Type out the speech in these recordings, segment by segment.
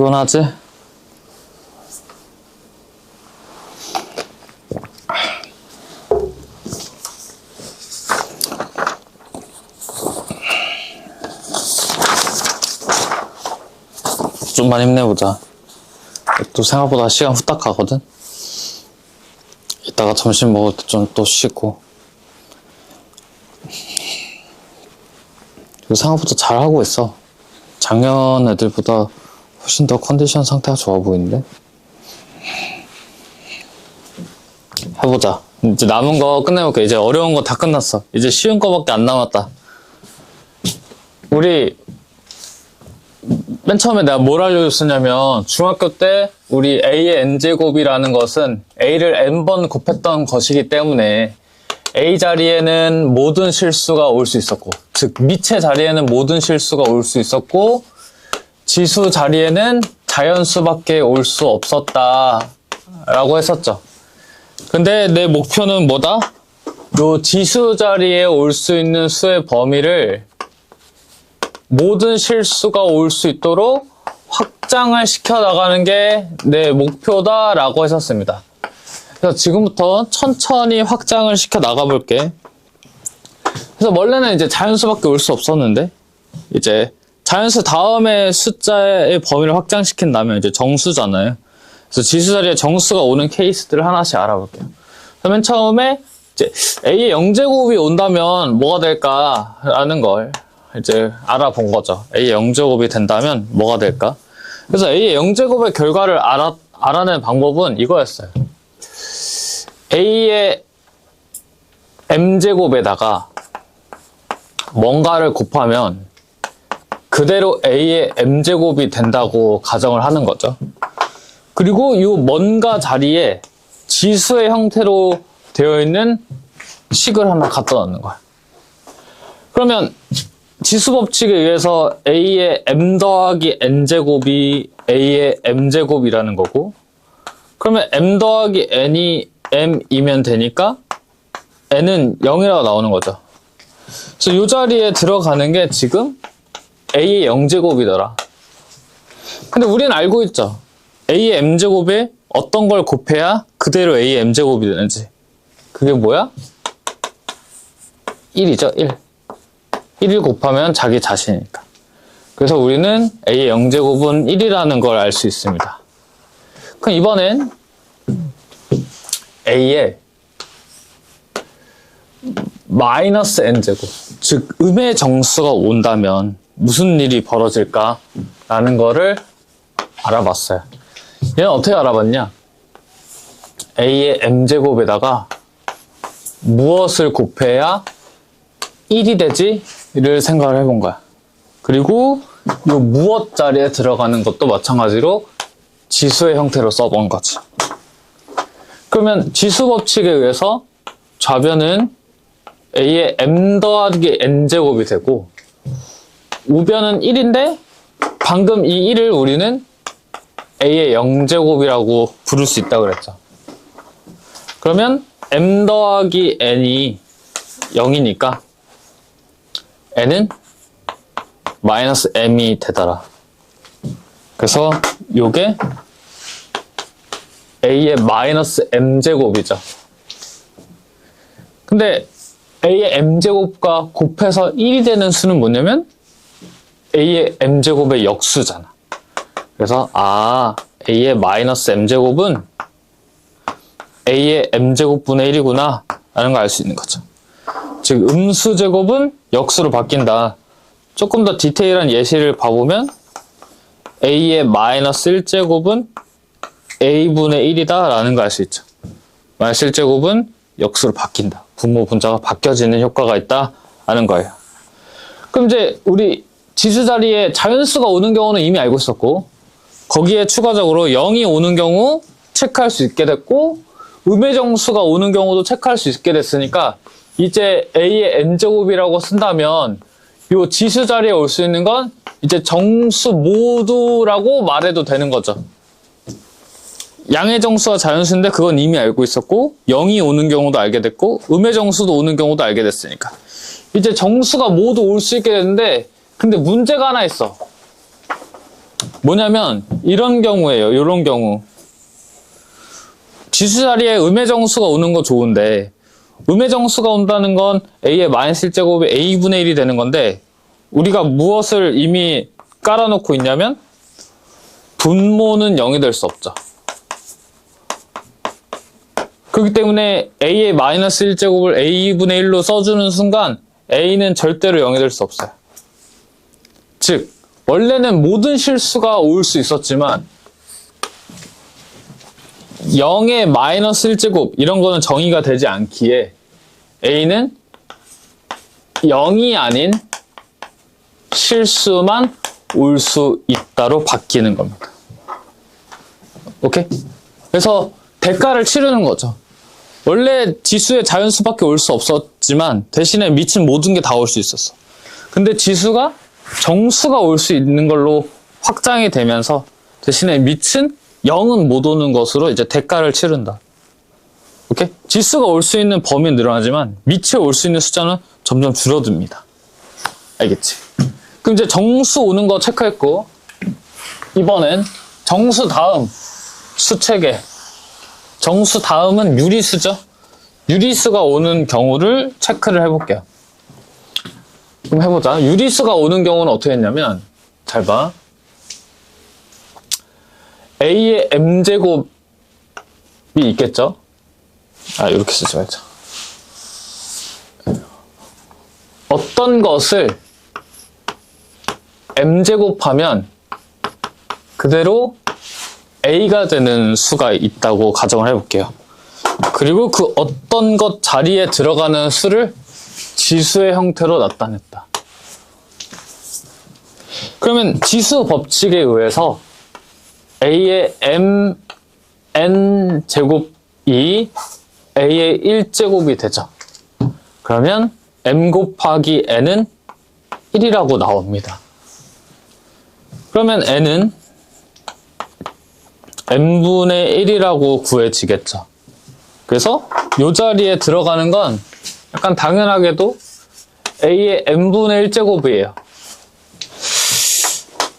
피곤하지? 좀만 힘내보자. 또 생각보다 시간 후딱 가거든? 이따가 점심 먹을 때 좀 또 쉬고. 생각보다 잘하고 있어. 작년 애들보다 훨씬 더 컨디션 상태가 좋아 보이는데? 해보자. 이제 남은 거 끝내볼게. 이제 어려운 거 다 끝났어. 이제 쉬운 거밖에 안 남았다. 우리 맨 처음에 내가 뭘 알려줬었냐면 중학교 때 우리 A의 n제곱이라는 것은 A를 n번 곱했던 것이기 때문에 A 자리에는 모든 실수가 올 수 있었고, 즉 미체 자리에는 모든 실수가 올 수 있었고, 지수 자리에는 자연수밖에 올 수 없었다 라고 했었죠. 근데 내 목표는 뭐다? 요 지수 자리에 올 수 있는 수의 범위를 모든 실수가 올 수 있도록 확장을 시켜 나가는 게 내 목표다 라고 했었습니다. 그래서 지금부터 천천히 확장을 시켜 나가 볼게. 그래서 원래는 이제 자연수밖에 올 수 없었는데, 이제 자연수 다음에 숫자의 범위를 확장시킨다면 이제 정수잖아요. 그래서 지수 자리에 정수가 오는 케이스들을 하나씩 알아볼게요. 그래서 맨 처음에 이제 A의 0제곱이 온다면 뭐가 될까라는 걸 이제 알아본 거죠. A의 0제곱이 된다면 뭐가 될까? 그래서 A의 0제곱의 결과를 알아낸 방법은 이거였어요. A의 m제곱에다가 뭔가를 곱하면 그대로 A의 m제곱이 된다고 가정을 하는 거죠. 그리고 이 뭔가 자리에 지수의 형태로 되어 있는 식을 하나 갖다 놓는 거야. 그러면 지수 법칙에 의해서 A의 m 더하기 n제곱이 A의 m제곱이라는 거고, 그러면 m 더하기 n이 m이면 되니까 n은 0이라고 나오는 거죠. 그래서 이 자리에 들어가는 게 지금 A의 0제곱이더라. 근데 우리는 알고 있죠. A의 m제곱에 어떤 걸 곱해야 그대로 A의 m제곱이 되는지. 그게 뭐야? 1이죠, 1. 1을 곱하면 자기 자신이니까. 그래서 우리는 A의 0제곱은 1이라는 걸 알 수 있습니다. 그럼 이번엔 A의 마이너스 n제곱, 즉 음의 정수가 온다면 무슨 일이 벌어질까라는 거를 알아봤어요. 얘는 어떻게 알아봤냐? A의 m제곱에다가 무엇을 곱해야 1이 되지? 를 생각을 해본 거야. 그리고 이 무엇 자리에 들어가는 것도 마찬가지로 지수의 형태로 써본 거지. 그러면 지수 법칙에 의해서 좌변은 A의 m 더하기 n제곱이 되고, 우변은 1인데 방금 이 1을 우리는 A의 0제곱이라고 부를 수 있다고 그랬죠. 그러면 m 더하기 n이 0이니까 n은 마이너스 m이 되더라. 그래서 요게 A의 마이너스 m제곱이죠. 근데 A의 m제곱과 곱해서 1이 되는 수는 뭐냐면 A의 m제곱의 역수잖아. 그래서 A의 마이너스 m제곱은 A의 m제곱분의 1이구나 라는 걸 알 수 있는 거죠. 즉 음수 제곱은 역수로 바뀐다. 조금 더 디테일한 예시를 봐보면 A의 마이너스 1제곱은 A분의 1이다 라는 걸 알 수 있죠. 마이너스 1제곱은 역수로 바뀐다. 분모 분자가 바뀌어지는 효과가 있다 라는 거예요. 그럼 이제 우리 지수 자리에 자연수가 오는 경우는 이미 알고 있었고, 거기에 추가적으로 0이 오는 경우 체크할 수 있게 됐고, 음의 정수가 오는 경우도 체크할 수 있게 됐으니까 이제 A의 n제곱이라고 쓴다면 이 지수 자리에 올 수 있는 건 이제 정수 모두라고 말해도 되는 거죠. 양의 정수와 자연수인데 그건 이미 알고 있었고, 0이 오는 경우도 알게 됐고, 음의 정수도 오는 경우도 알게 됐으니까 이제 정수가 모두 올 수 있게 됐는데, 근데 문제가 하나 있어. 뭐냐면 이런 경우예요. 이런 경우. 지수 자리에 음의 정수가 오는 거 좋은데 음의 정수가 온다는 건 a의 마이너스 1제곱이 a분의 1이 되는 건데 우리가 무엇을 이미 깔아놓고 있냐면 분모는 0이 될 수 없죠. 그렇기 때문에 a의 마이너스 1제곱을 a분의 1로 써주는 순간 a는 절대로 0이 될 수 없어요. 즉 원래는 모든 실수가 올 수 있었지만 0의 마이너스 1제곱 이런 거는 정의가 되지 않기에 a는 0이 아닌 실수만 올 수 있다로 바뀌는 겁니다. 오케이? 그래서 대가를 치르는 거죠. 원래 지수의 자연수밖에 올 수 없었지만 대신에 미친 모든 게 다 올 수 있었어. 근데 지수가 정수가 올 수 있는 걸로 확장이 되면서 대신에 밑은 0은 못 오는 것으로 이제 대가를 치른다. 오케이? 지수가 올 수 있는 범위는 늘어나지만 밑에 올 수 있는 숫자는 점점 줄어듭니다. 알겠지? 그럼 이제 정수 오는 거 체크했고 이번엔 정수 다음 수체계 정수 다음은 유리수죠. 유리수가 오는 경우를 체크를 해볼게요. 그럼 해보자. 유리수가 오는 경우는 어떻게 했냐면 잘 봐. a의 m제곱이 있겠죠? 이렇게 쓰지 말자. 어떤 것을 m제곱하면 그대로 a가 되는 수가 있다고 가정을 해볼게요. 그리고 그 어떤 것 자리에 들어가는 수를 지수의 형태로 나타냈다. 그러면 지수 법칙에 의해서 a의 mn 제곱이 a의 1제곱이 되죠. 그러면 m 곱하기 n은 1이라고 나옵니다. 그러면 n은 n분의 1이라고 구해지겠죠. 그래서 이 자리에 들어가는 건 약간 당연하게도 a의 n분의 1제곱이에요.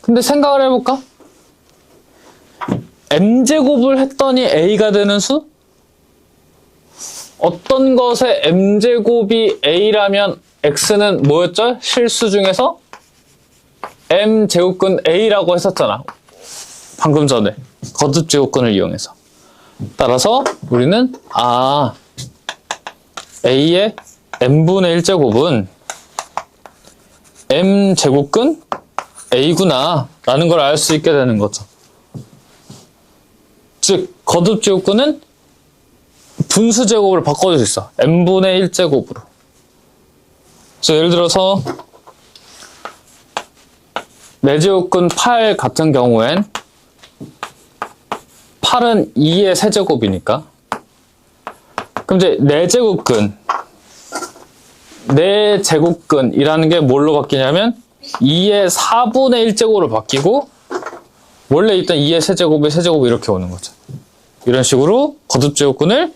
근데 생각을 해볼까? m제곱을 했더니 a가 되는 수? 어떤 것의 m제곱이 a라면 x는 뭐였죠? 실수 중에서 m제곱근 a라고 했었잖아. 방금 전에 거듭제곱근을 이용해서. 따라서 우리는 a의 m분의 1제곱은 m제곱근 a구나 라는 걸 알 수 있게 되는 거죠. 즉 거듭제곱근은 분수제곱을 바꿔줄 수 있어. m분의 1제곱으로. 그래서 예를 들어서 4제곱근 8 같은 경우엔 8은 2의 세제곱이니까 그럼 이제 4제곱근 4제곱근이라는 게 뭘로 바뀌냐면 2의 4분의 1제곱으로 바뀌고 원래 있던 2의 세제곱에 세제곱 이렇게 오는 거죠. 이런 식으로 거듭제곱근을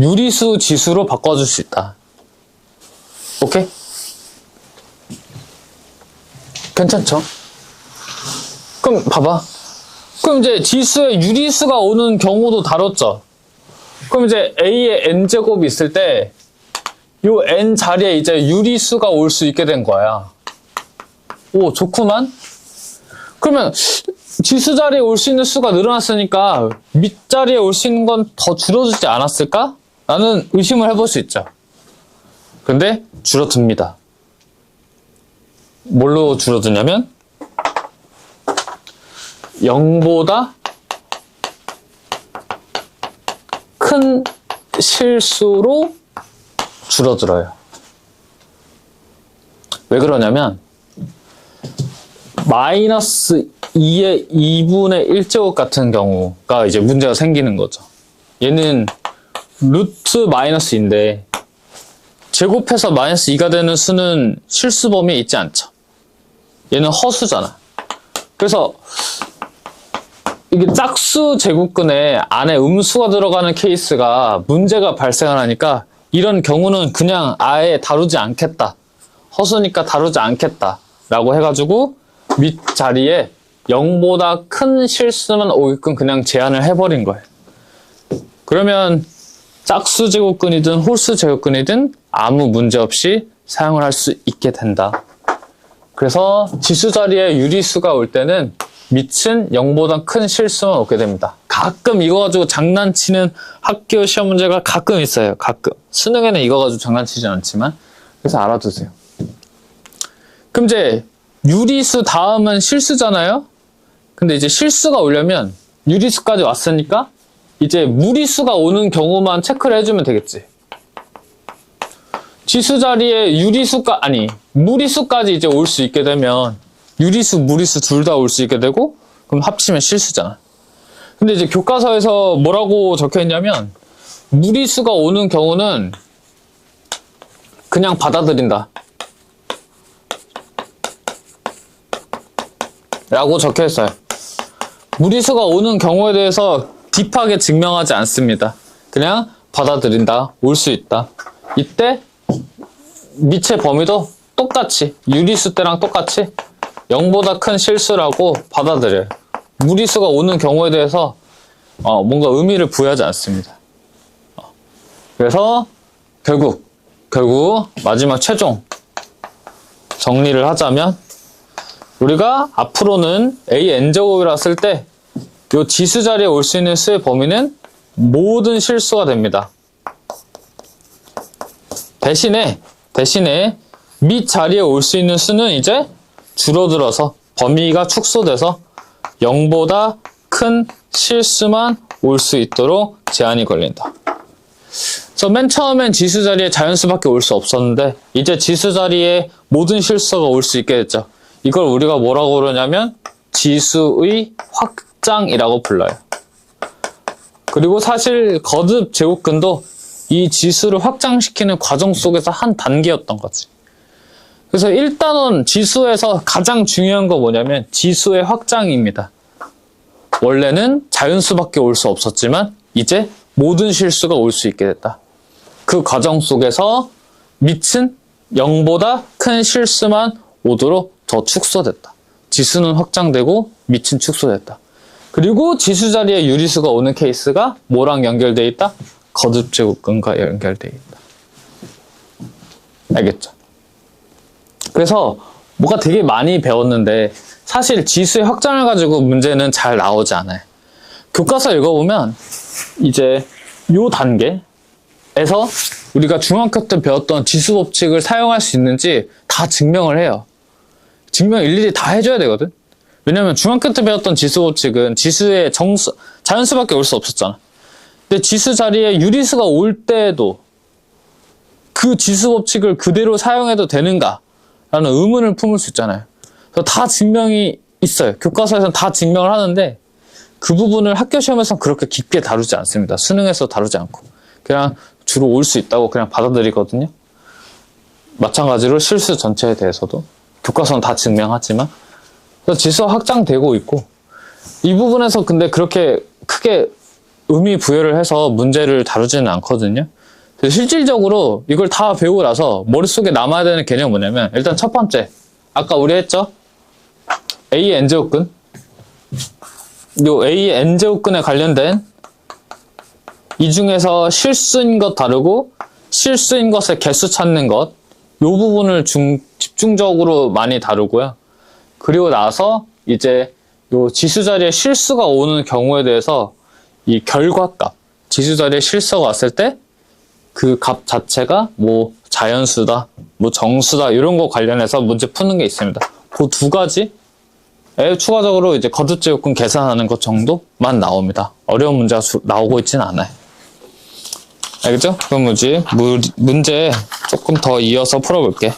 유리수 지수로 바꿔줄 수 있다. 오케이? 괜찮죠? 그럼 봐봐. 그럼 이제 지수에 유리수가 오는 경우도 다뤘죠. 그럼 이제 a의 n제곱이 있을 때 요 n 자리에 이제 유리수가 올 수 있게 된 거야. 오, 좋구만. 그러면 지수 자리에 올 수 있는 수가 늘어났으니까 밑자리에 올 수 있는 건 더 줄어들지 않았을까? 라는 의심을 해볼 수 있죠. 근데 줄어듭니다. 뭘로 줄어드냐면 0보다 큰 실수로 줄어들어요. 왜 그러냐면 마이너스 2의 2분의 1제곱 같은 경우가 이제 문제가 생기는 거죠. 얘는 루트 마이너스인데 제곱해서 마이너스 2가 되는 수는 실수 범위에 있지 않죠. 얘는 허수잖아. 그래서 이게 짝수 제곱근에 안에 음수가 들어가는 케이스가 문제가 발생을 하니까 이런 경우는 그냥 아예 다루지 않겠다. 허수니까 다루지 않겠다. 라고 해가지고 밑자리에 0보다 큰 실수만 오게끔 그냥 제한을 해버린 거예요. 그러면 짝수 제곱근이든 홀수 제곱근이든 아무 문제 없이 사용을 할 수 있게 된다. 그래서 지수 자리에 유리수가 올 때는 밑은 0보다 큰 실수만 오게 됩니다. 가끔 이거 가지고 장난치는 학교 시험 문제가 가끔 있어요. 가끔. 수능에는 이거 가지고 장난치진 않지만. 그래서 알아두세요. 그럼 이제 유리수 다음은 실수잖아요? 근데 이제 실수가 오려면 유리수까지 왔으니까 이제 무리수가 오는 경우만 체크를 해주면 되겠지. 지수 자리에 무리수까지 이제 올 수 있게 되면 유리수, 무리수 둘 다 올 수 있게 되고 그럼 합치면 실수잖아. 근데 이제 교과서에서 뭐라고 적혀 있냐면 무리수가 오는 경우는 그냥 받아들인다 라고 적혀 있어요. 무리수가 오는 경우에 대해서 딥하게 증명하지 않습니다. 그냥 받아들인다, 올 수 있다. 이때 밑의 범위도 똑같이 유리수 때랑 똑같이 0보다 큰 실수라고 받아들여요. 무리수가 오는 경우에 대해서 뭔가 의미를 부여하지 않습니다. 그래서 결국 마지막 최종 정리를 하자면 우리가 앞으로는 AN제곱이라 쓸 때 이 지수 자리에 올 수 있는 수의 범위는 모든 실수가 됩니다. 대신에 밑 자리에 올 수 있는 수는 이제 줄어들어서 범위가 축소돼서 0보다 큰 실수만 올 수 있도록 제한이 걸린다. 그래서 맨 처음엔 지수 자리에 자연수밖에 올 수 없었는데 이제 지수 자리에 모든 실수가 올 수 있게 됐죠. 이걸 우리가 뭐라고 그러냐면 지수의 확장이라고 불러요. 그리고 사실 거듭 제곱근도 이 지수를 확장시키는 과정 속에서 한 단계였던 거지. 그래서 1단원 지수에서 가장 중요한 거 뭐냐면 지수의 확장입니다. 원래는 자연수밖에 올 수 없었지만 이제 모든 실수가 올 수 있게 됐다. 그 과정 속에서 밑은 0보다 큰 실수만 오도록 더 축소됐다. 지수는 확장되고 밑은 축소됐다. 그리고 지수 자리에 유리수가 오는 케이스가 뭐랑 연결되어 있다? 거듭 제곱근과 연결되어 있다. 알겠죠? 그래서 뭐가 되게 많이 배웠는데 사실 지수의 확장을 가지고 문제는 잘 나오지 않아요. 교과서 읽어보면 이제 요 단계에서 우리가 중학교 때 배웠던 지수 법칙을 사용할 수 있는지 다 증명을 해요. 증명 일일이 다 해줘야 되거든. 왜냐면 중학교 때 배웠던 지수 법칙은 지수의 자연수밖에 올 수 없었잖아. 근데 지수 자리에 유리수가 올 때에도 그 지수 법칙을 그대로 사용해도 되는가? 라는 의문을 품을 수 있잖아요. 그래서 다 증명이 있어요. 교과서에서는 다 증명을 하는데 그 부분을 학교 시험에서는 그렇게 깊게 다루지 않습니다. 수능에서 다루지 않고. 그냥 주로 올 수 있다고 그냥 받아들이거든요. 마찬가지로 실수 전체에 대해서도 교과서는 다 증명하지만 그래서 지수가 확장되고 있고 이 부분에서 근데 그렇게 크게 의미 부여를 해서 문제를 다루지는 않거든요. 그래서 실질적으로 이걸 다 배우고 나서 머릿속에 남아야 되는 개념이 뭐냐면 일단 첫 번째 아까 우리 했죠? AN제곱근 요 AN제곱근에 관련된 이 중에서 실수인 것 다르고 실수인 것의 개수 찾는 것 요 부분을 집중적으로 많이 다루고요. 그리고 나서 이제 요 지수 자리에 실수가 오는 경우에 대해서 이 결과값, 지수 자리에 실수가 왔을 때 그 값 자체가 뭐 자연수다, 뭐 정수다 이런 거 관련해서 문제 푸는 게 있습니다. 그 두 가지에 추가적으로 이제 거듭제곱근 계산하는 것 정도만 나옵니다. 어려운 문제가 나오고 있지는 않아요. 알겠죠? 그럼 문제 조금 더 이어서 풀어볼게.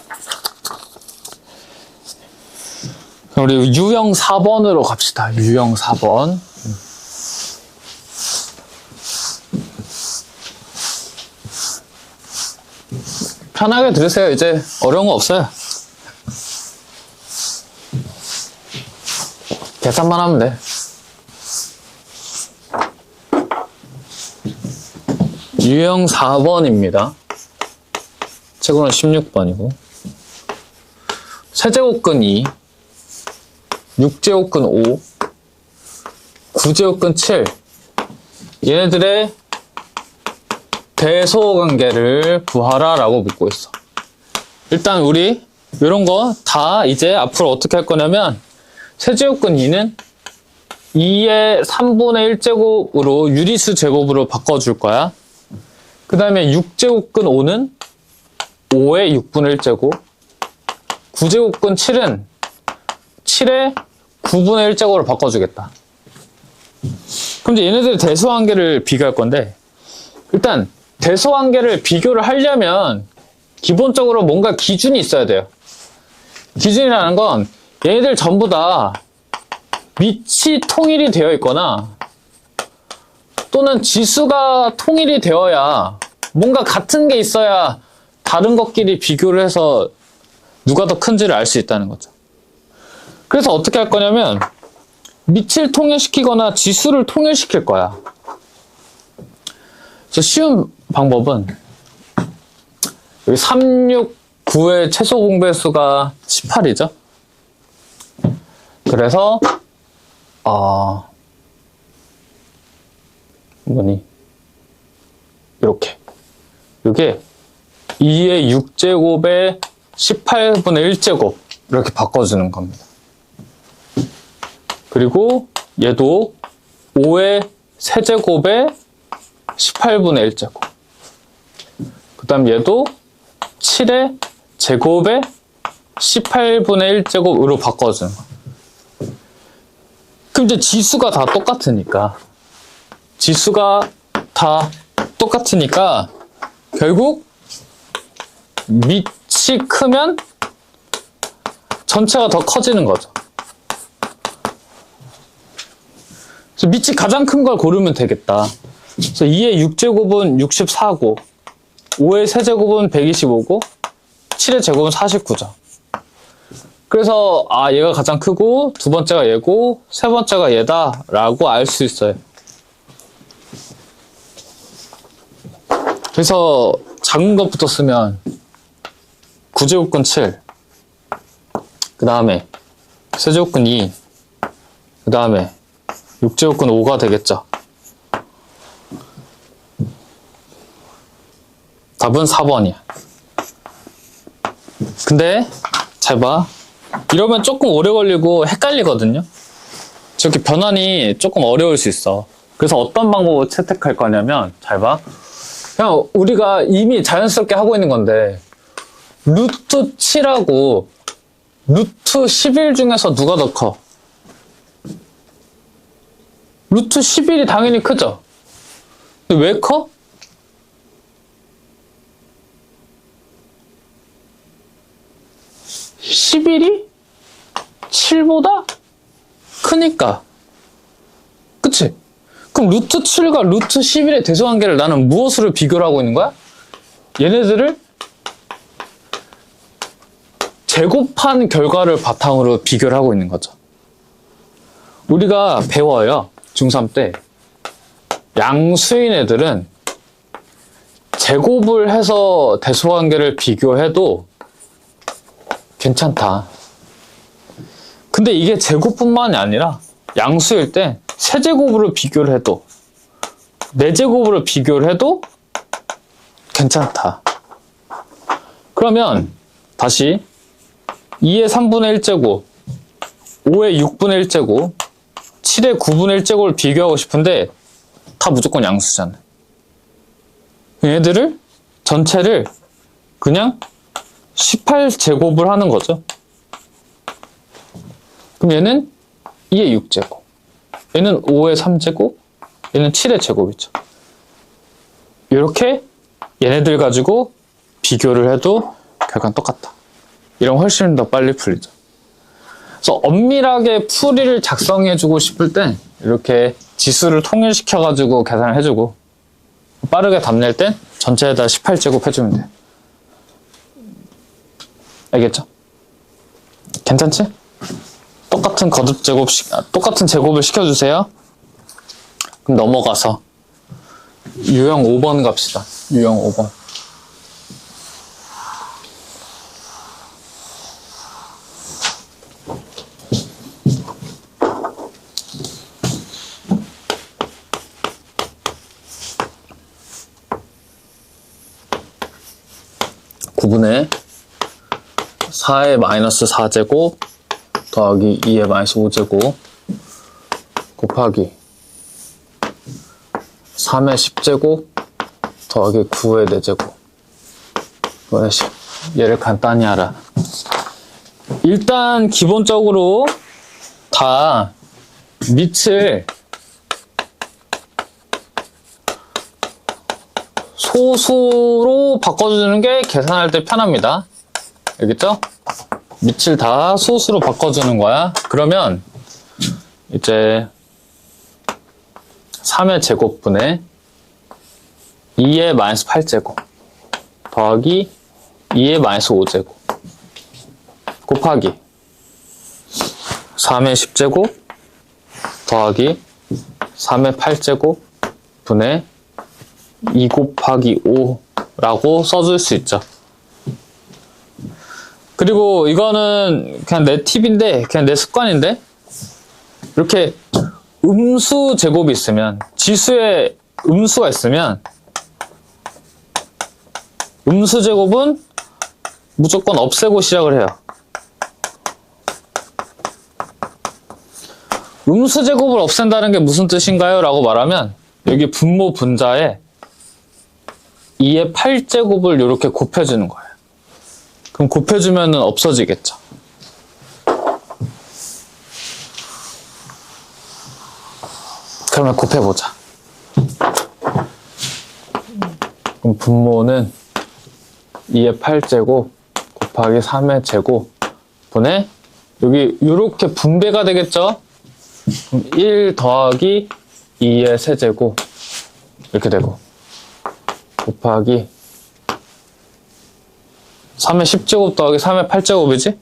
그럼 우리 유형 4번으로 갑시다. 유형 4번. 편하게 들으세요. 이제 어려운 거 없어요. 계산만 하면 돼. 유형 4번입니다. 책으로는 16번이고 세제곱근 2 6제곱근 5, 9제곱근 7. 얘네들의 대소관계를 구하라 라고 묻고 있어. 일단 우리 이런 거 다 이제 앞으로 어떻게 할 거냐면 세제곱근 2는 2의 3분의 1제곱으로 유리수 제곱으로 바꿔줄 거야. 그 다음에 6제곱근 5는 5의 6분의 1제곱, 9제곱근 7은 7의 9분의 1제곱으로 바꿔주겠다. 그럼 이제 얘네들의 대소관계를 비교할 건데, 일단 대소관계를 비교를 하려면 기본적으로 뭔가 기준이 있어야 돼요. 기준이라는 건 얘네들 전부 다 밑이 통일이 되어 있거나 또는 지수가 통일이 되어야 뭔가 같은 게 있어야 다른 것끼리 비교를 해서 누가 더 큰지를 알 수 있다는 거죠. 그래서 어떻게 할 거냐면 밑을 통일시키거나 지수를 통일시킬 거야. 그래서 쉬운 방법은 여기 3, 6, 9의 최소 공배수가 18이죠. 그래서 이렇게 이게 2의 6제곱에 18분의 1제곱 이렇게 바꿔주는 겁니다. 그리고 얘도 5의 세제곱에 18분의 1제곱. 그 다음 얘도 7의 제곱에 18분의 1제곱으로 바꿔주는 거예요. 그럼 이제 지수가 다 똑같으니까 결국 밑이 크면 전체가 더 커지는 거죠. 그래서 밑이 가장 큰 걸 고르면 되겠다. 그래서 2의 6제곱은 64고 5의 세제곱은 125고 7의 제곱은 49죠. 그래서 얘가 가장 크고 두 번째가 얘고 세 번째가 얘다 라고 알 수 있어요. 그래서 작은 것부터 쓰면 9제곱근 7, 그 다음에 세제곱근 2, 그 다음에 6제곱근 5가 되겠죠. 답은 4번이야. 근데 잘 봐. 이러면 조금 오래 걸리고 헷갈리거든요. 저렇게 변환이 조금 어려울 수 있어. 그래서 어떤 방법을 채택할 거냐면 잘 봐. 그냥 우리가 이미 자연스럽게 하고 있는 건데 루트 7하고 루트 11 중에서 누가 더 커? 루트 11이 당연히 크죠? 근데 왜 커? (11이) 7보다 크니까. 그치? 그럼 루트 7과 루트 11의 대소관계를 나는 무엇으로 비교를 하고 있는 거야? 얘네들을 제곱한 결과를 바탕으로 비교를 하고 있는 거죠. 우리가 배워요. 중3 때 양수인 애들은 제곱을 해서 대소관계를 비교해도 괜찮다. 근데 이게 제곱뿐만이 아니라 양수일 때 세제곱으로 비교를 해도 4제곱으로 비교를 해도 괜찮다. 그러면 다시 2의 3분의 1제곱, 5의 6분의 1제곱, 7의 9분의 1제곱을 비교하고 싶은데 다 무조건 양수잖아요. 얘들을 전체를 그냥 18제곱을 하는 거죠. 그럼 얘는 2의 6제곱, 얘는 5의 3제곱, 얘는 7의 제곱이죠. 이렇게 얘네들 가지고 비교를 해도 결과는 똑같다. 이러면 훨씬 더 빨리 풀리죠. 그래서 엄밀하게 풀이를 작성해주고 싶을 땐 이렇게 지수를 통일시켜가지고 계산을 해주고 빠르게 답 낼 땐 전체에다 18제곱 해주면 돼요. 알겠죠? 괜찮지? 똑같은 똑같은 제곱을 시켜주세요. 그럼 넘어가서 유형 5번 갑시다. 유형 5번. 9분의 4의 마이너스 4제곱 더하기 2의 마이너스 5제곱 곱하기 3의 10제곱 더하기 9의 4제곱. 이번에 얘를 간단히 하라. 일단 기본적으로 다 밑을 소수로 바꿔주는 게 계산할 때 편합니다. 알겠죠? 밑을 다 소수로 바꿔주는 거야. 그러면 이제 3의 제곱분의 2의 마이너스 8제곱 더하기 2의 마이너스 5제곱 곱하기 3의 10제곱 더하기 3의 8제곱 분의 2 곱하기 5라고 써줄 수 있죠. 그리고 이거는 그냥 내 팁인데, 그냥 내 습관인데, 이렇게 음수 제곱이 있으면, 지수에 음수가 있으면, 음수 제곱은 무조건 없애고 시작을 해요. 음수 제곱을 없앤다는 게 무슨 뜻인가요? 라고 말하면, 여기 분모 분자에 2의 8제곱을 이렇게 곱해주는 거예요. 그럼 곱해주면 없어지겠죠. 그러면 곱해보자. 그럼 분모는 2의 8제곱 곱하기 3의 제곱 분의 여기 이렇게 분배가 되겠죠? 그럼 1 더하기 2의 세제곱 이렇게 되고 곱하기 3의 10제곱 더하기 3의 8제곱이지?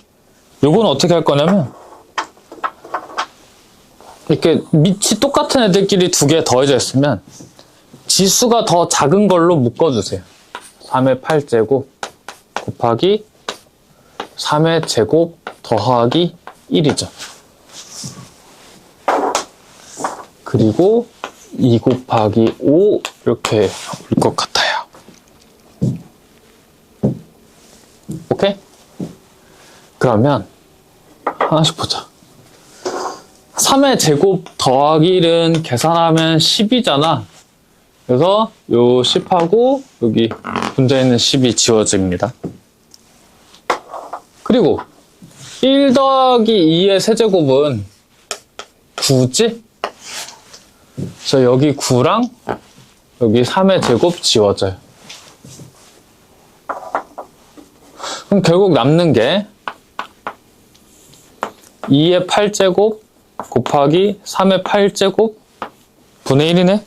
요거는 어떻게 할 거냐면 이렇게 밑이 똑같은 애들끼리 두 개 더해져 있으면 지수가 더 작은 걸로 묶어주세요. 3의 8제곱 곱하기 3의 제곱 더하기 1이죠. 그리고 2 곱하기 5 이렇게 올 것 같아요. 오케이? 그러면 하나씩 보자. 3의 제곱 더하기 1은 계산하면 10이잖아. 그래서 요 10하고 여기 분자에 있는 10이 지워집니다. 그리고 1 더하기 2의 세제곱은 9지? 그래서 여기 9랑 여기 3의 제곱 지워져요. 그럼 결국 남는 게 2의 8제곱 곱하기 3의 8제곱 분의 1이네?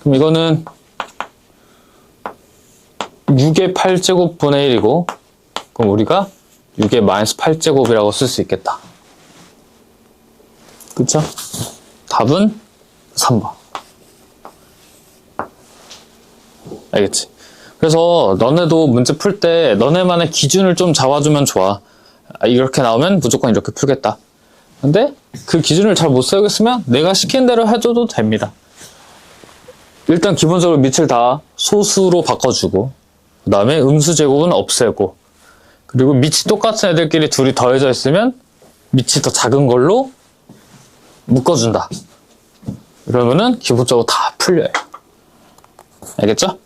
그럼 이거는 6의 8제곱 분의 1이고 그럼 우리가 6의 마이너스 8제곱이라고 쓸 수 있겠다. 그쵸? 답은 3번. 알겠지? 그래서 너네도 문제 풀 때 너네만의 기준을 좀 잡아주면 좋아. 이렇게 나오면 무조건 이렇게 풀겠다. 근데 그 기준을 잘 못 세우겠으면 내가 시킨 대로 해줘도 됩니다. 일단 기본적으로 밑을 다 소수로 바꿔주고 그 다음에 음수 제곱은 없애고 그리고 밑이 똑같은 애들끼리 둘이 더해져 있으면 밑이 더 작은 걸로 묶어준다. 그러면은 기본적으로 다 풀려요. 알겠죠?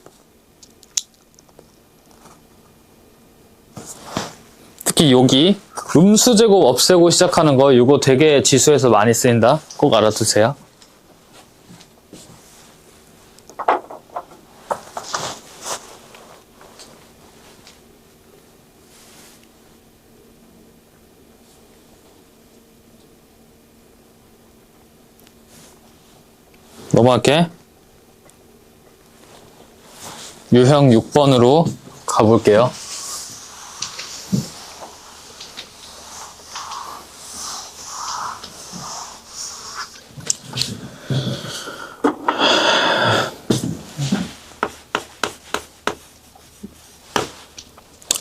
특히 여기 음수 제곱 없애고 시작하는 거 이거 되게 지수에서 많이 쓰인다. 꼭 알아두세요. 넘어갈게. 유형 6번으로 가볼게요.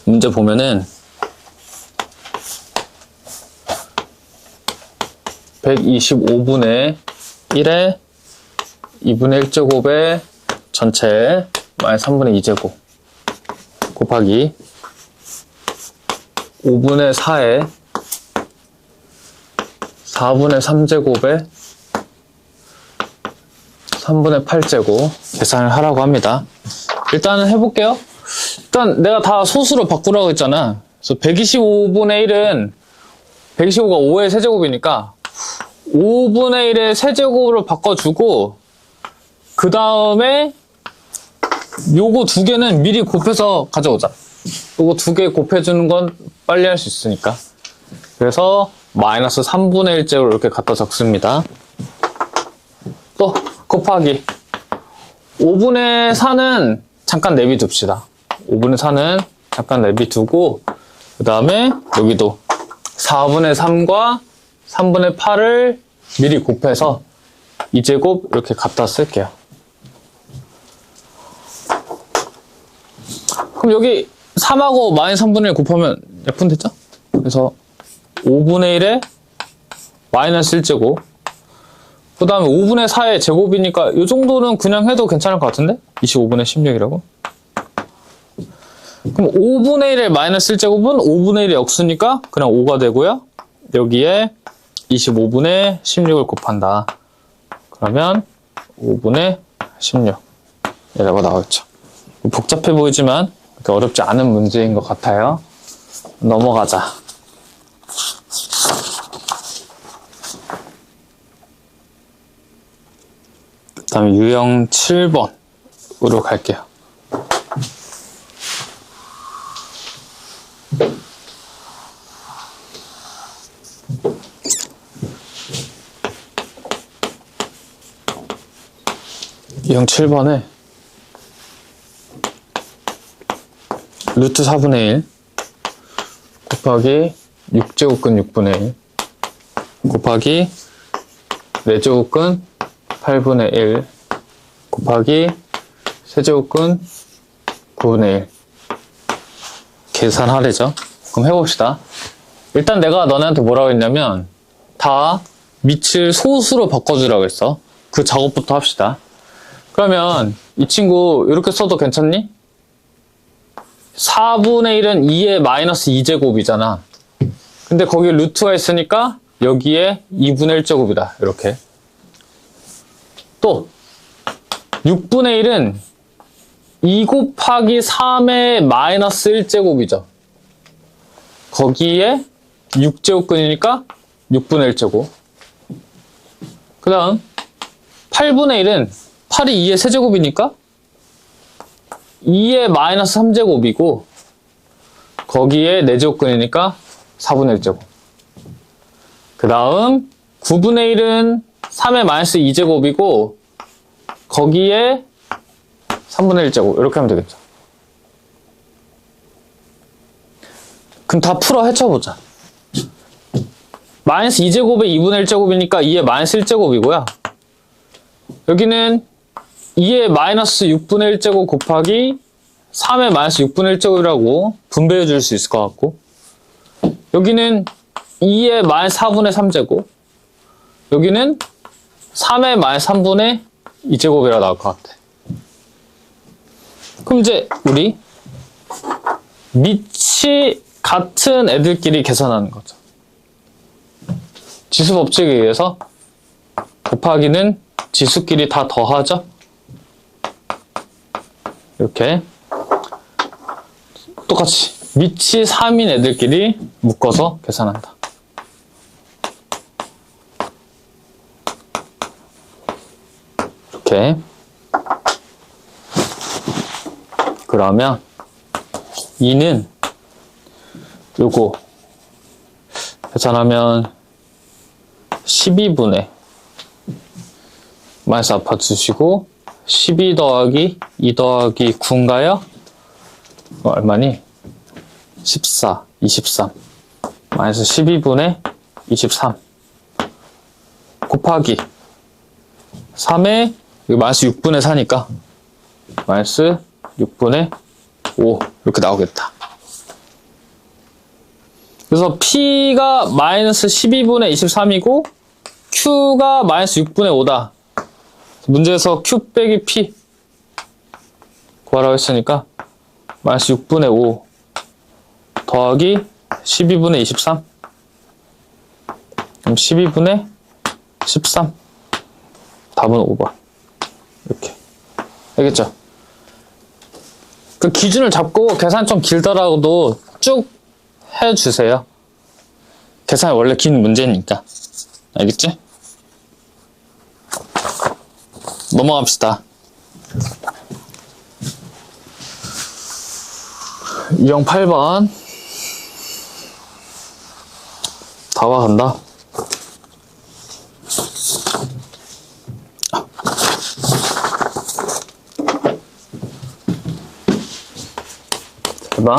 문제 보면은 125분의 1에 2분의 1제곱의 전체 마이너스 3분의 2제곱 곱하기 5분의 4에 4분의 3제곱에 3분의 8제곱 계산을 하라고 합니다. 일단은 해볼게요. 일단 내가 다 소수로 바꾸라고 했잖아. 그래서 125분의 1은 125가 5의 세제곱이니까 5분의 1의 세제곱으로 바꿔주고 그 다음에 요거 두 개는 미리 곱해서 가져오자. 요거 두 개 곱해주는 건 빨리 할 수 있으니까. 그래서 마이너스 3분의 1제곱을 이렇게 갖다 적습니다. 또 곱하기 5분의 4는 잠깐 내비둡시다. 5분의 4는 잠깐 내비두고 그 다음에 여기도 4분의 3과 3분의 8을 미리 곱해서 2제곱 이렇게 갖다 쓸게요. 그럼 여기 3하고 마이너스 3분의 1 곱하면 몇 분 됐죠? 그래서 5분의 1에 마이너스 1제곱 그 다음에 5분의 4의 제곱이니까 이 정도는 그냥 해도 괜찮을 것 같은데? 25분의 16이라고? 그럼 5분의 1의 마이너스 1제곱은 5분의 1의 역수니까 그냥 5가 되고요. 여기에 25분의 16을 곱한다. 그러면 5분의 16이라고 나오겠죠. 복잡해 보이지만 그렇게 어렵지 않은 문제인 것 같아요. 넘어가자. 그 다음에 유형 7번으로 갈게요. 유형 7번에 루트 4분의 1 곱하기 6제곱근 6분의 1 곱하기 4제곱근 8분의 1 곱하기 세제곱근 9분의 1 계산하래죠. 그럼 해봅시다. 일단 내가 너네한테 뭐라고 했냐면 다 밑을 소수로 바꿔주라고 했어. 그 작업부터 합시다. 그러면 이 친구 이렇게 써도 괜찮니? 4분의 1은 2의 마이너스 2제곱이잖아. 근데 거기에 루트가 있으니까 여기에 2분의 1제곱이다. 이렇게. 또 6분의 1은 2 곱하기 3의 마이너스 1제곱이죠. 거기에 6제곱근이니까 6분의 1제곱. 그 다음 8분의 1은 8이 2의 세제곱이니까 2의 마이너스 3제곱이고 거기에 4제곱근이니까 4분의 1제곱. 그 다음 9분의 1은 3의 마이너스 2제곱이고 거기에 3분의 1제곱 이렇게 하면 되겠죠. 그럼 다 풀어 헤쳐보자. 마이너스 2제곱에 2분의 1제곱이니까 2의 마이너스 1제곱이고요. 여기는 2의 마이너스 6분의 1제곱 곱하기 3의 마이너스 6분의 1제곱이라고 분배해 줄 수 있을 것 같고 여기는 2의 마이너스 4분의 3제곱 여기는 3의 마이너스 3분의 2제곱이라 나올 것 같아. 그럼 이제 우리 밑이 같은 애들끼리 계산하는 거죠. 지수 법칙에 의해서 곱하기는 지수끼리 다 더하죠. 이렇게 똑같이 밑이 3인 애들끼리 묶어서 계산한다. 이렇게 그러면 2는 요거 계산하면 12분의 마이너스 아파 주시고 12 더하기 2 더하기 9인가요? 얼마니? 14, 23 마이너스 12분의 23 곱하기 3에 여기 마이너스 6분의 4니까 마이너스 6분의 5 이렇게 나오겠다. 그래서 P가 마이너스 12분의 23이고 Q가 마이너스 6분의 5다. 문제에서 Q 빼기 P 구하라고 했으니까 마이너스 6분의 5 더하기 12분의 23. 그럼 12분의 13. 답은 5번. 이렇게. 알겠죠? 그 기준을 잡고 계산 좀 길더라도 쭉 해주세요. 계산이 원래 긴 문제니까. 알겠지? 넘어갑시다. 유형 8번. 다 와간다. 봐.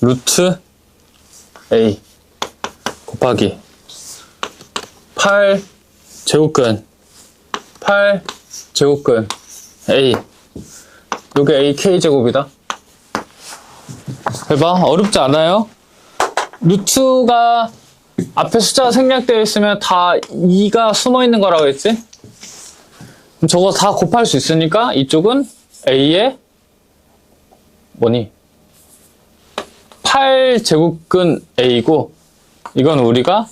루트 A 곱하기 8 제곱근 A. 요게 AK 제곱이다. 해봐. 어렵지 않아요? 루트가 앞에 숫자가 생략되어 있으면 다 2가 숨어 있는 거라고 했지? 그럼 저거 다 곱할 수 있으니까 이쪽은 A의 뭐니? 8제곱근 A고 이건 우리가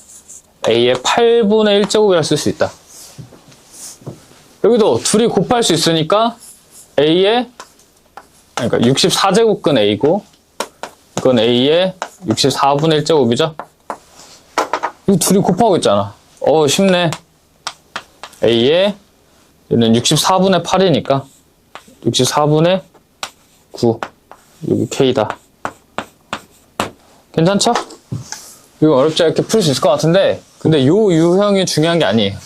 A의 8분의 1제곱이라 쓸 수 있다. 여기도 둘이 곱할 수 있으니까 A의 그러니까 64제곱근 A고 이건 A의 64분의 1제곱이죠. 이 둘이 곱하고 있잖아. 쉽네. A의 얘는 64분의 8이니까 64분의 9 여기 K다. 괜찮죠? 이거 어렵지 않게 풀 수 있을 것 같은데 근데 요 유형이 중요한 게 아니에요.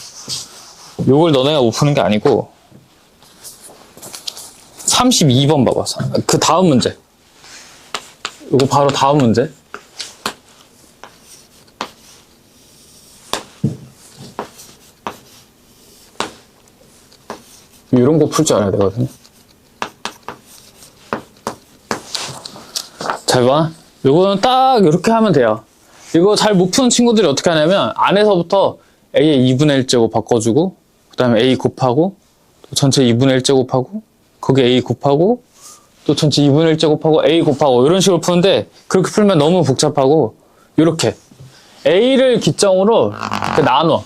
요걸 너네가 못 푸는 게 아니고 32번 봐봐. 그 다음 문제. 요거 바로 다음 문제. 이런 거 풀 줄 알아야 되거든요. 잘 봐. 요거는 딱 이렇게 하면 돼요. 이거 잘 못 푸는 친구들이 어떻게 하냐면 안에서부터 A의 2분의 1제곱 바꿔주고 그 다음에 A 곱하고 또 전체 2분의 1제곱하고 거기 A 곱하고 또 전체 2분의 1제곱하고 A 곱하고 이런 식으로 푸는데 그렇게 풀면 너무 복잡하고 이렇게 A를 기점으로 이렇게 나눠.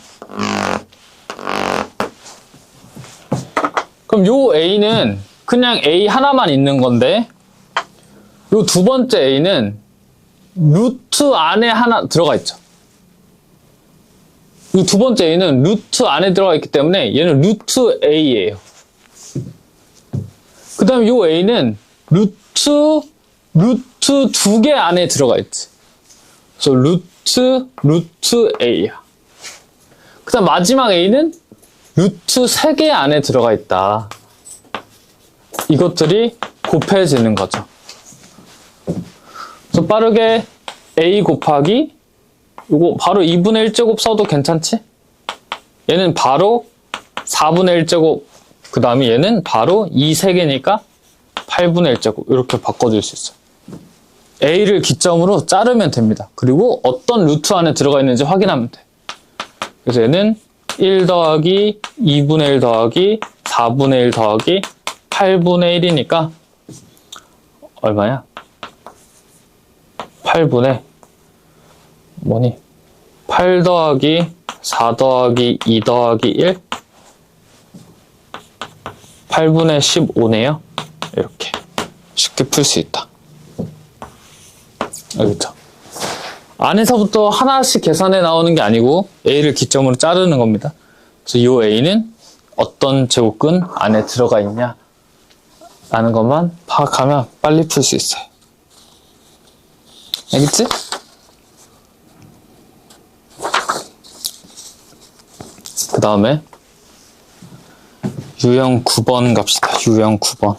그럼 요 A는 그냥 A 하나만 있는 건데 요 두 번째 A는 루트 안에 하나 들어가 있죠. 이 두 번째 A는 루트 안에 들어가 있기 때문에 얘는 루트 A예요. 그 다음에 요 A는 루트 두 개 안에 들어가 있지. 그래서 루트 A야. 그 다음 마지막 A는 루트 3개 안에 들어가 있다. 이것들이 곱해지는 거죠. 그래서 빠르게 A 곱하기 이거 바로 2분의 1제곱 써도 괜찮지? 얘는 바로 4분의 1제곱 그 다음에 얘는 바로 2 3개니까 8분의 1제곱 이렇게 바꿔줄 수 있어요. A를 기점으로 자르면 됩니다. 그리고 어떤 루트 안에 들어가 있는지 확인하면 돼. 그래서 얘는 1 더하기 2분의 1 더하기 4분의 1 더하기 8분의 1이니까 얼마야? 8분의 뭐니? 8 더하기 4 더하기 2 더하기 1 8분의 15네요. 이렇게 쉽게 풀 수 있다. 알겠죠? 안에서부터 하나씩 계산해 나오는 게 아니고 A를 기점으로 자르는 겁니다. 그래서 이 A는 어떤 제곱근 안에 들어가 있냐 라는 것만 파악하면 빨리 풀 수 있어요. 알겠지? 그 다음에 유형 9번 갑시다. 유형 9번.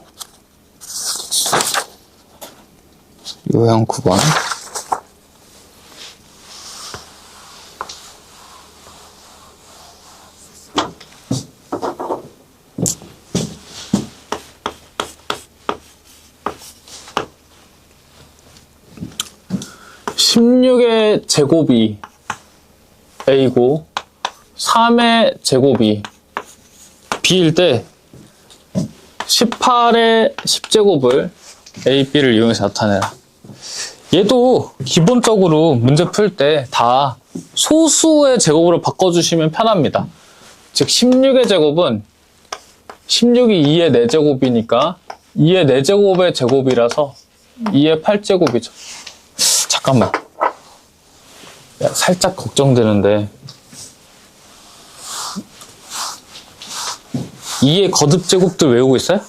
유형 9번. (16의) 제곱이 A고 3의 제곱이 B일 때 18의 10제곱을 A, B를 이용해서 나타내라. 얘도 기본적으로 문제 풀 때 다 소수의 제곱으로 바꿔주시면 편합니다. 즉 16의 제곱은 16이 2의 4제곱이니까 2의 4제곱의 제곱이라서 2의 8제곱이죠. 잠깐만. 야, 살짝 걱정되는데 2의 거듭 제곱들 외우고 있어요?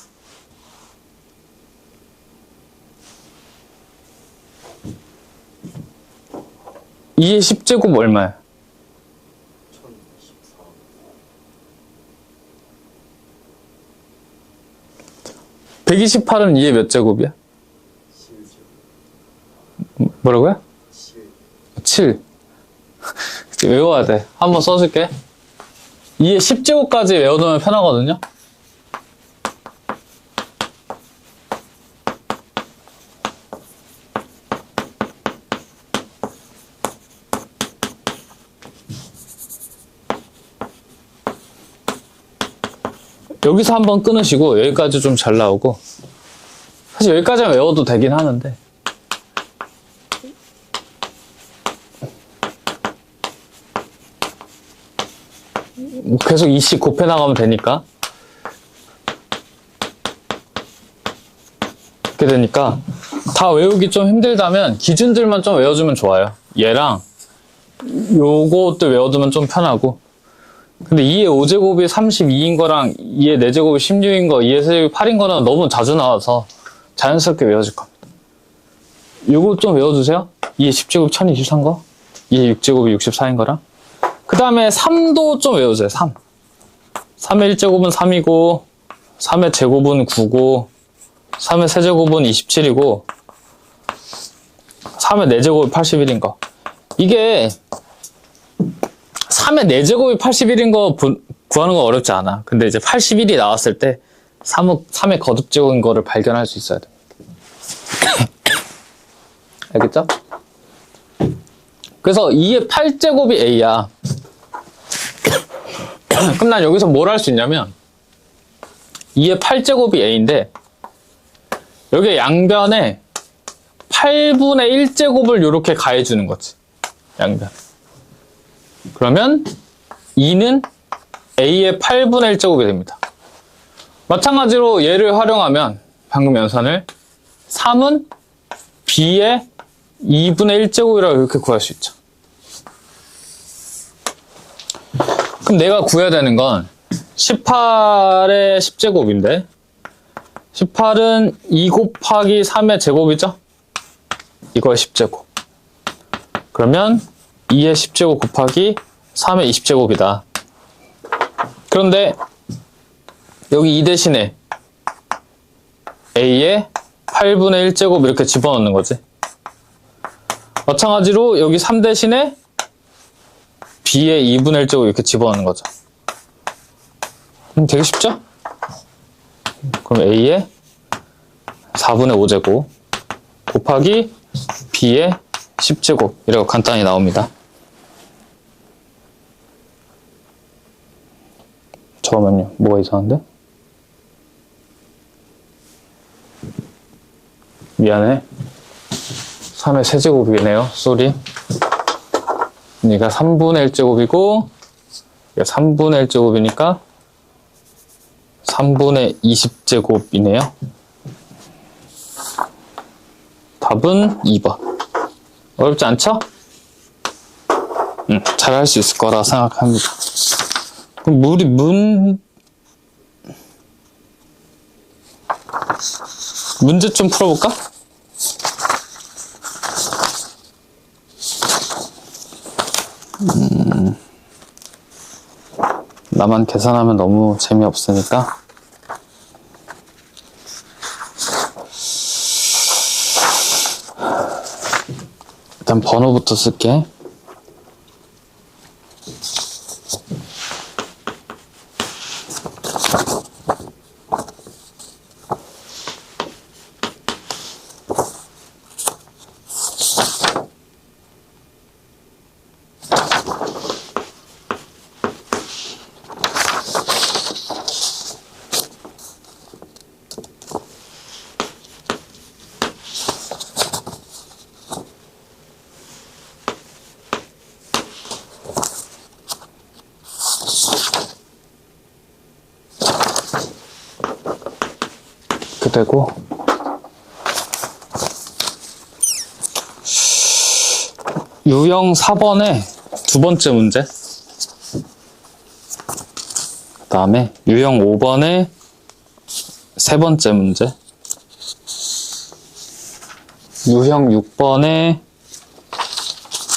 (2의 10제곱) 얼마야? 128은 2의 몇 제곱이야? 뭐라고요? 7. 외워야 돼. 한번 써줄게. 2의 10제곱까지 외워두면 편하거든요. 여기서 한번 끊으시고 여기까지 좀 잘 나오고, 사실 여기까지만 외워도 되긴 하는데 계속 2씩 곱해 나가면 되니까, 이렇게 되니까 다 외우기 좀 힘들다면 기준들만 좀 외워주면 좋아요. 얘랑 요것들 외워두면 좀 편하고. 근데 2의 5제곱이 32인 거랑 2의 4제곱이 16인 거, 2의 세제곱이 8인 거는 너무 자주 나와서 자연스럽게 외워질 겁니다. 요거 좀 외워주세요. 2의 10제곱 1023거, 2의 6제곱이 64인 거랑. 그 다음에 3도 좀 외워주세요. 3. 3의 1제곱은 3이고 3의 제곱은 9고 3의 세제곱은 27이고 3의 4제곱이 81인 거. 이게 3의 4제곱이 81인 거 구하는 거 어렵지 않아. 근데 이제 81이 나왔을 때 3의 거듭제곱인 거를 발견할 수 있어야 됩니다. 알겠죠? 그래서 2의 8제곱이 A야. 그럼 난 여기서 뭘 할 수 있냐면 2의 8제곱이 A인데 여기 양변에 8분의 1제곱을 이렇게 가해주는 거지. 양변. 그러면 2는 A의 8분의 1제곱이 됩니다. 마찬가지로 얘를 활용하면 방금 연산을 3은 B의 2분의 1제곱이라고 이렇게 구할 수 있죠. 그럼 내가 구해야 되는 건 18의 10제곱인데 18은 2 곱하기 3의 제곱이죠? 이거의 10제곱. 그러면 2의 10제곱 곱하기 3의 20제곱이다. 그런데 여기 2 대신에 A의 8분의 1제곱 이렇게 집어넣는 거지. 마찬가지로 여기 3 대신에 B의 2분의 1제곱 이렇게 집어넣는 거죠. 되게 쉽죠? 그럼 A의 4분의 5제곱 곱하기 B의 10제곱 이라고 간단히 나옵니다. 잠깐만요. 뭐가 이상한데? 미안해. 3의 세제곱이네요. 쏘리. 얘가 3분의 1제곱이고 얘가 3분의 1제곱이니까 3분의 20제곱이네요. 답은 2번. 어렵지 않죠? 잘 할 수 있을 거라 생각합니다. 그럼 우리 문제 좀 풀어볼까? 나만 계산하면 너무 재미없으니까 일단 번호부터 쓸게. 되고, 유형 4번의 두 번째 문제, 그 다음에 유형 5번의 세 번째 문제, 유형 6번의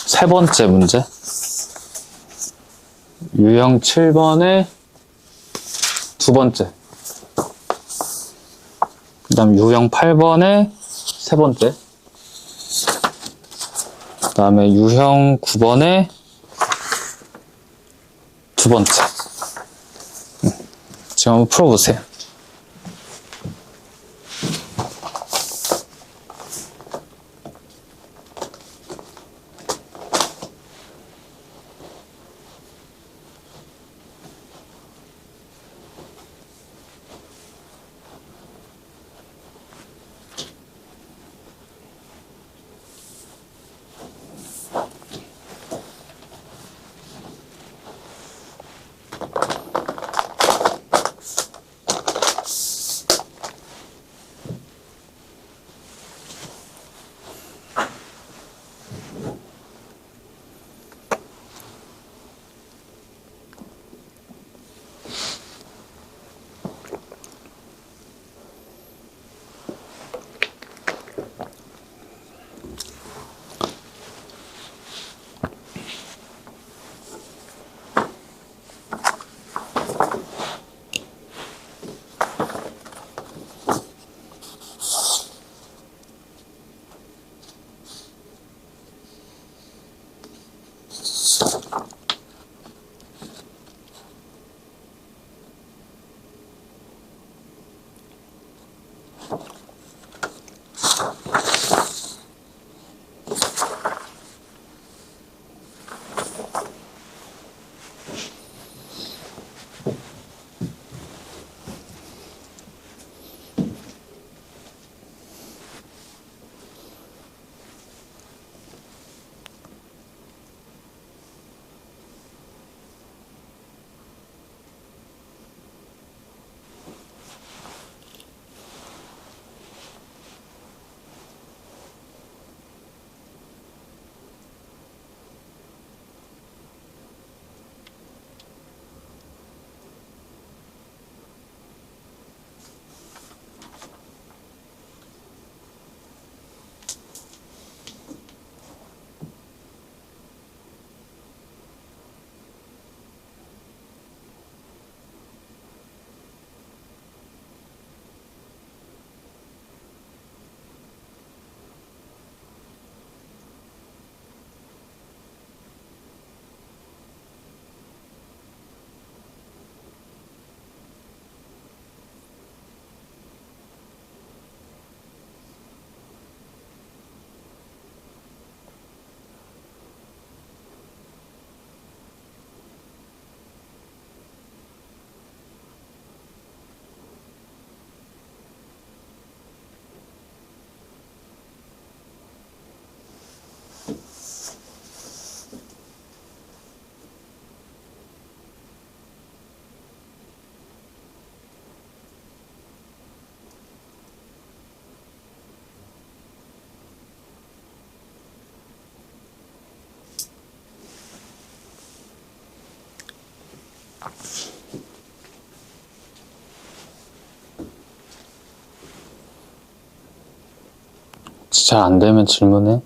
세 번째 문제, 유형 7번의 두 번째, 그 다음 유형 8번의 세 번째, 그 다음에 유형 9번의 두 번째. 지금 한번 풀어보세요. 잘 안 되면 질문해.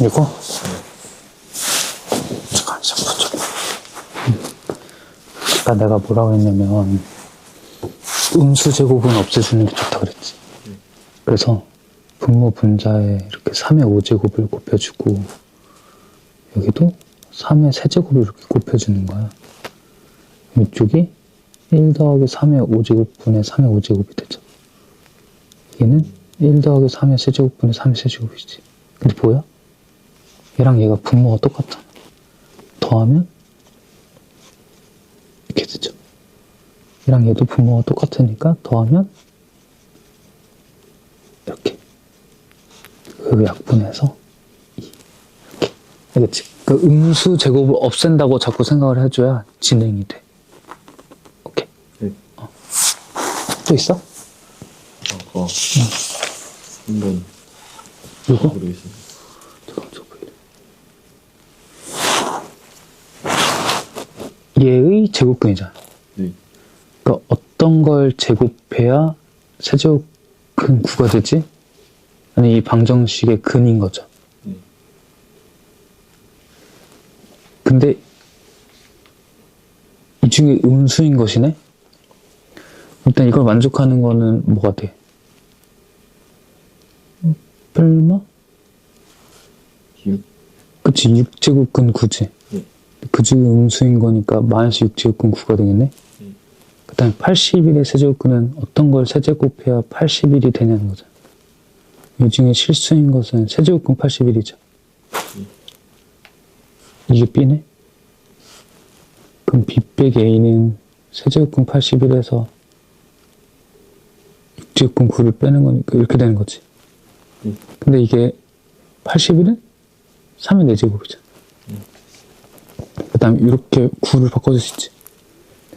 이거? 잠깐, 보자. 아까 내가 뭐라고 했냐면, 음수 제곱은 없애주는 게 좋다 그랬지. 그래서, 분모 분자에 이렇게 3의 5제곱을 곱해주고, 여기도 3의 세제곱을 이렇게 곱해주는 거야. 이쪽이 1 더하기 3의 5제곱분의 3의 5제곱이 되죠. 얘는 1 더하기 3의 세제곱분의 3의 세제곱이지. 근데 뭐야? 얘랑 얘가 분모가 똑같잖아. 더하면 이렇게 되죠. 얘랑 얘도 분모가 똑같으니까 더하면 이렇게. 그 약분해서 이렇게. 알겠지? 그 음수 제곱을 없앤다고 자꾸 생각을 해줘야 진행이 돼. 오케이. 네. 또 있어? 아까 한번 이거? 모르겠어요. 얘의 제곱근이잖아. 네. 그러니까 어떤 걸 제곱해야 세제곱근 9가 되지? 아니 이 방정식의 근인 거죠. 네. 근데 이 중에 음수인 것이네? 일단 이걸 만족하는 거는 뭐가 돼? 설마? 6. 그치, 6제곱근 9지. 네. 그 중에 음수인 거니까 마이너스 6제곱근 9가 되겠네? 그 다음에 81의 세제곱근은 어떤 걸 세제곱해야 81이 되냐는 거잖아. 이 중에 실수인 것은 세제곱근 81이죠. 이게 B네? 그럼 B 빼기 A는 세제곱근 81에서 6제곱근 9를 빼는 거니까 이렇게 되는 거지. 근데 이게 81은 3의 4제곱이잖아. 그 다음에 이렇게 9를 바꿔줄 수 있지.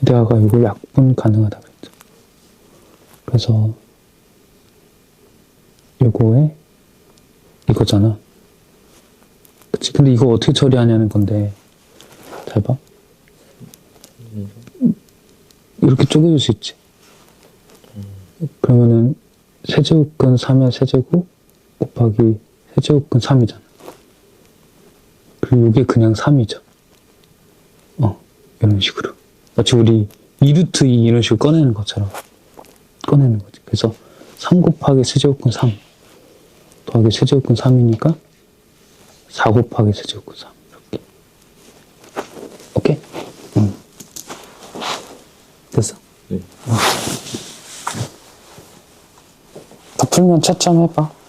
내가 아까 이걸 약분 가능하다 그랬죠. 그래서 이거에 이거잖아. 그치? 근데 이거 어떻게 처리하냐는 건데 잘 봐. 이렇게 쪼개줄 수 있지. 그러면은 세제곱근 3의 세제곱 곱하기 세제곱근 3이잖아. 그리고 이게 그냥 3이죠. 이런 식으로. 마치 우리 2루트 2 이런 식으로 꺼내는 것처럼 꺼내는 거지. 그래서 3 곱하기 세제곱근 3 더하기 세제곱근 3이니까 4 곱하기 세제곱근 3 이렇게. 오케이? 응. 됐어? 네. 다 풀면 채점해봐.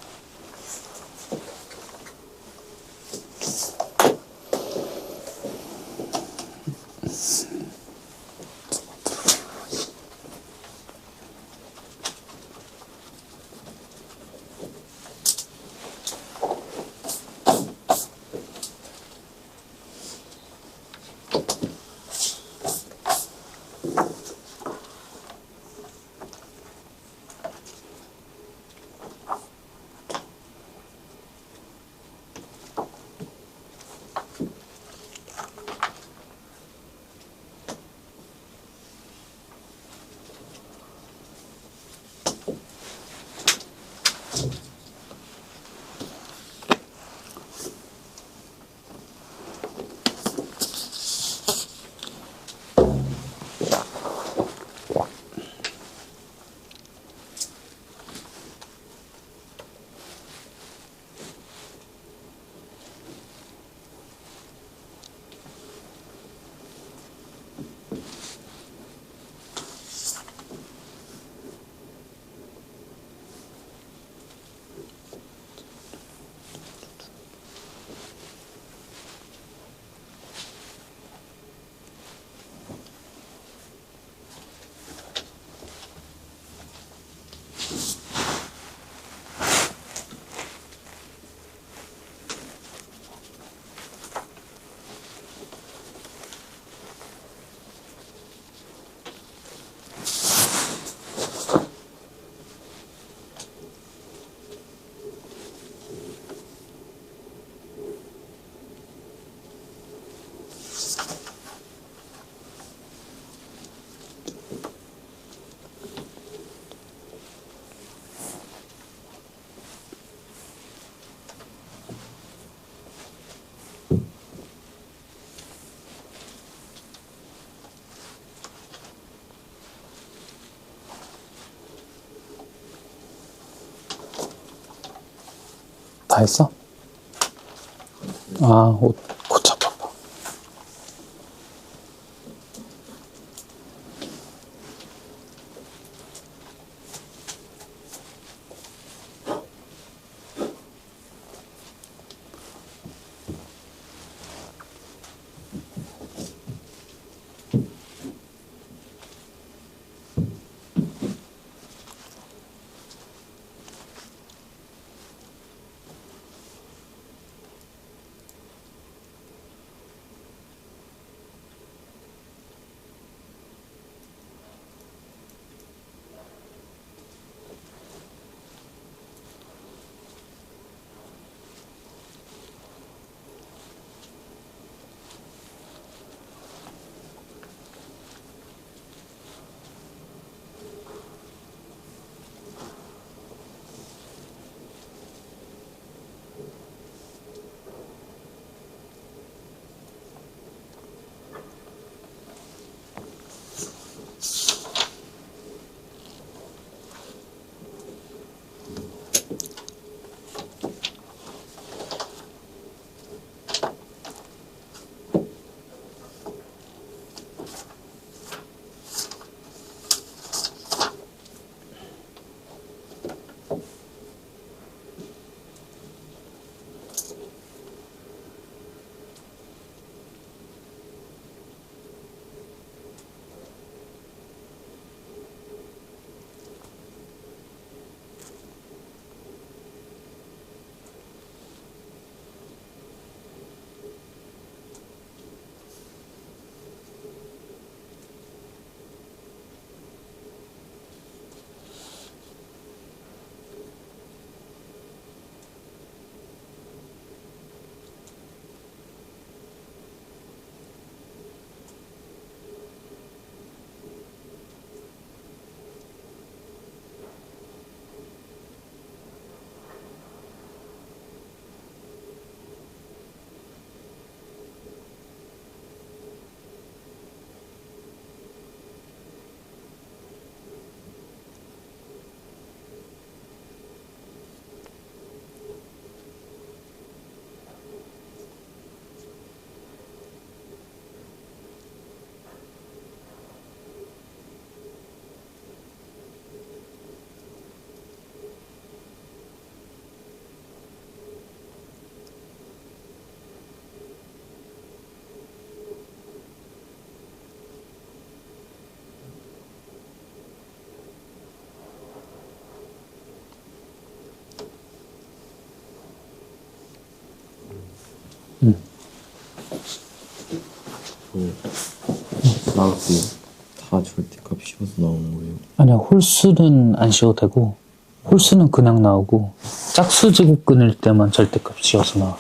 했어? 아, 옷 고쳐 봐봐. 나왔어요. 다 절대값 씌워서 나오는 거예요. 아니야, 홀수는 안 씌워도 되고, 홀수는 그냥 나오고, 짝수 제곱 끊을 때만 절대값 씌워서 나와.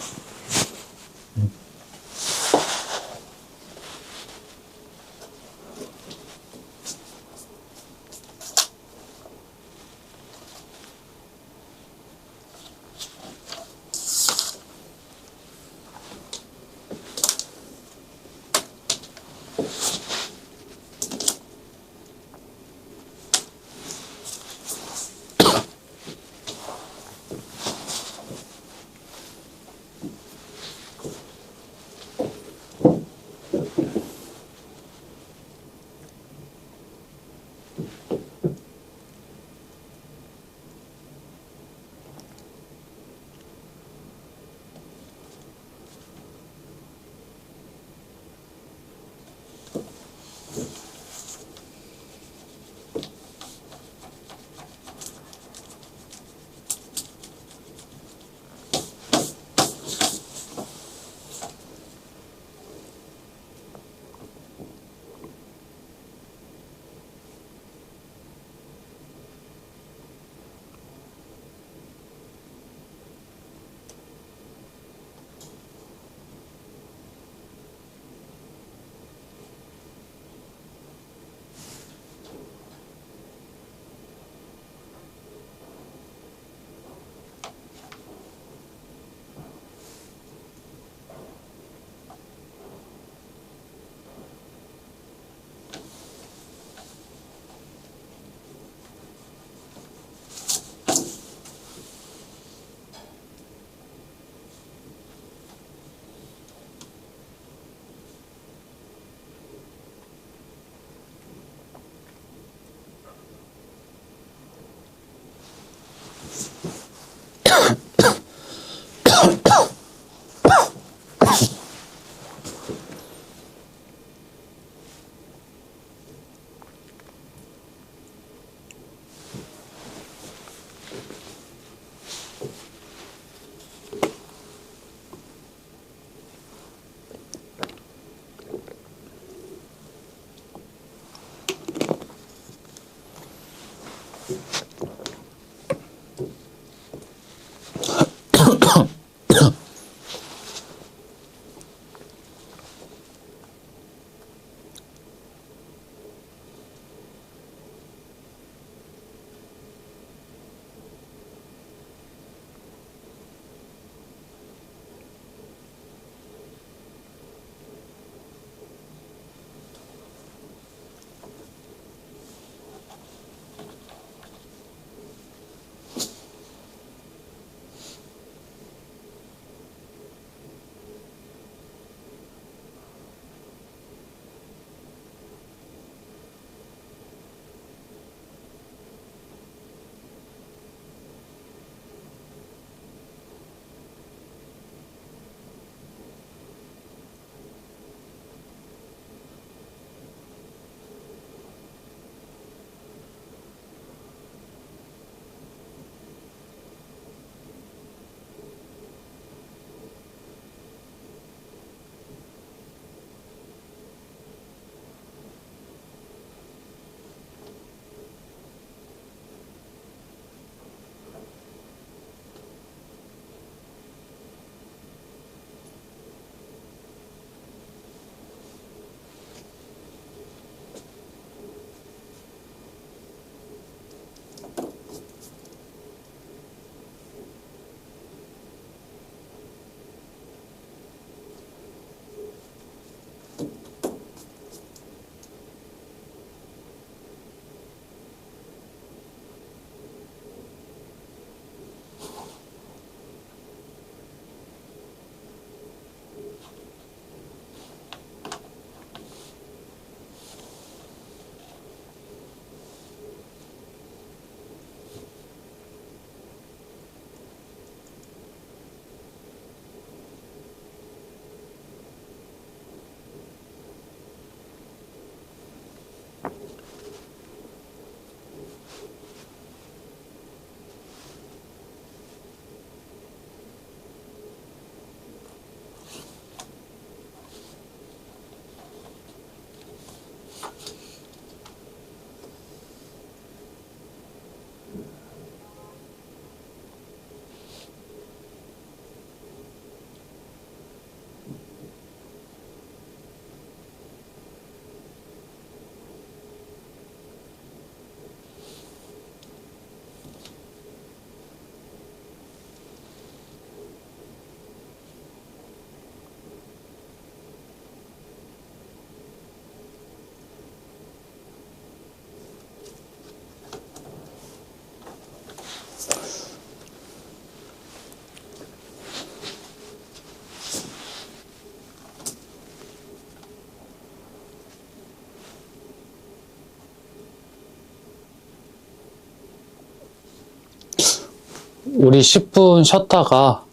우리 10분 쉬었다가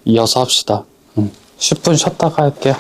이어서 합시다. 10분 쉬었다가 할게요.